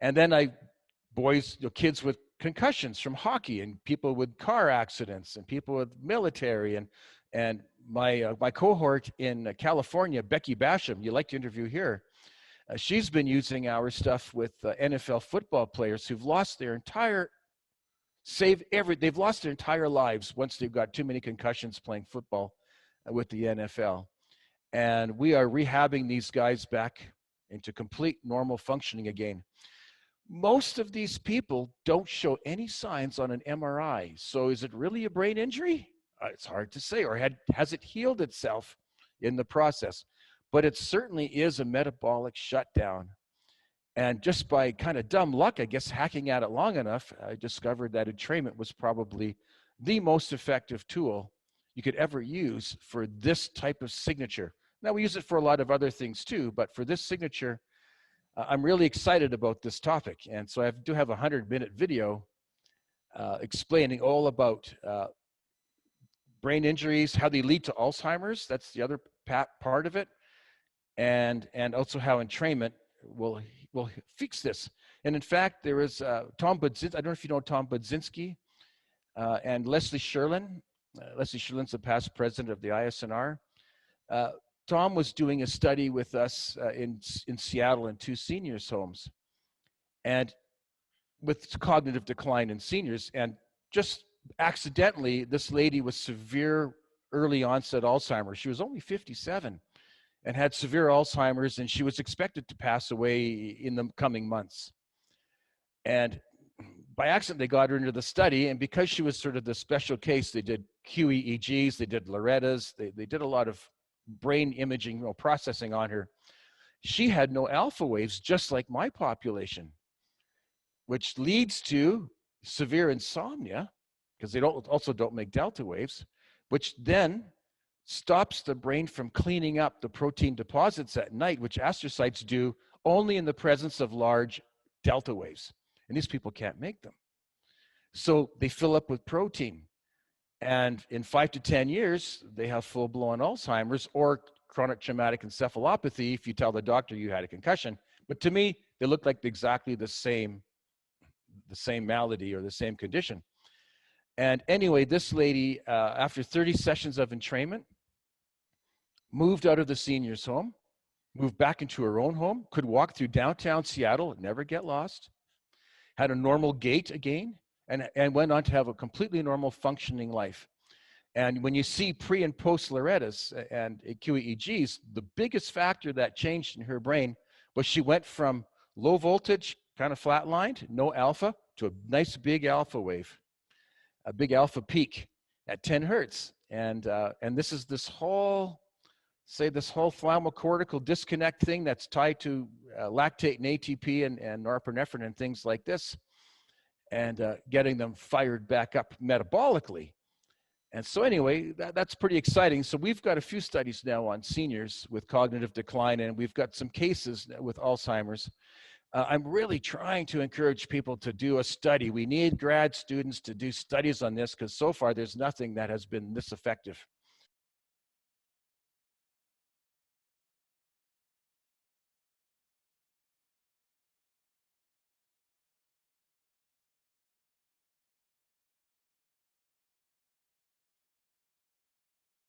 And then kids with concussions from hockey, and people with car accidents, and people with military, and my cohort in California, Becky Basham, you like to interview here. She's been using our stuff with NFL football players who've lost their entire they've lost their entire lives once they've got too many concussions playing football with the NFL. And we are rehabbing these guys back into complete normal functioning again. Most of these people don't show any signs on an MRI. So is it really a brain injury? It's hard to say. Or has it healed itself in the process? But it certainly is a metabolic shutdown. And just by kind of dumb luck, I guess, hacking at it long enough, I discovered that entrainment was probably the most effective tool you could ever use for this type of signature. Now, we use it for a lot of other things too, but for this signature, I'm really excited about this topic. And so I do have a 100-minute video explaining all about brain injuries, how they lead to Alzheimer's. That's the other part of it. And also how entrainment will fix this. And in fact, there is Tom Budzinski. I don't know if you know Tom Budzinski and Leslie Sherlin. Leslie Sherlin's the past president of the ISNR. Tom was doing a study with us in Seattle in 2 seniors' homes, and with cognitive decline in seniors. And just accidentally, this lady was severe early onset Alzheimer's. She was only 57 and had severe Alzheimer's, and she was expected to pass away in the coming months. And by accident, they got her into the study, and because she was sort of the special case, they did QEEGs, they did Loretta's, they did a lot of brain imaging, processing on her. She had no alpha waves, just like my population, which leads to severe insomnia, because they also don't make delta waves, which then stops the brain from cleaning up the protein deposits at night, which astrocytes do only in the presence of large delta waves. And these people can't make them. So they fill up with protein. And in 5 to 10 years, they have full-blown Alzheimer's or chronic traumatic encephalopathy if you tell the doctor you had a concussion. But to me, they look like exactly the same malady or the same condition. And anyway, this lady, after 30 sessions of entrainment, moved out of the seniors' home, moved back into her own home, could walk through downtown Seattle, never get lost, had a normal gait again, and went on to have a completely normal functioning life. And when you see pre and post Loretta's and QEEGs, the biggest factor that changed in her brain was she went from low voltage, kind of flatlined, no alpha, to a nice big alpha wave, a big alpha peak at 10 hertz. And this whole thalamocortical disconnect thing that's tied to lactate and ATP and norepinephrine and things like this, and getting them fired back up metabolically. And so anyway, that's pretty exciting. So we've got a few studies now on seniors with cognitive decline, and we've got some cases with Alzheimer's. I'm really trying to encourage people to do a study. We need grad students to do studies on this, because so far there's nothing that has been this effective.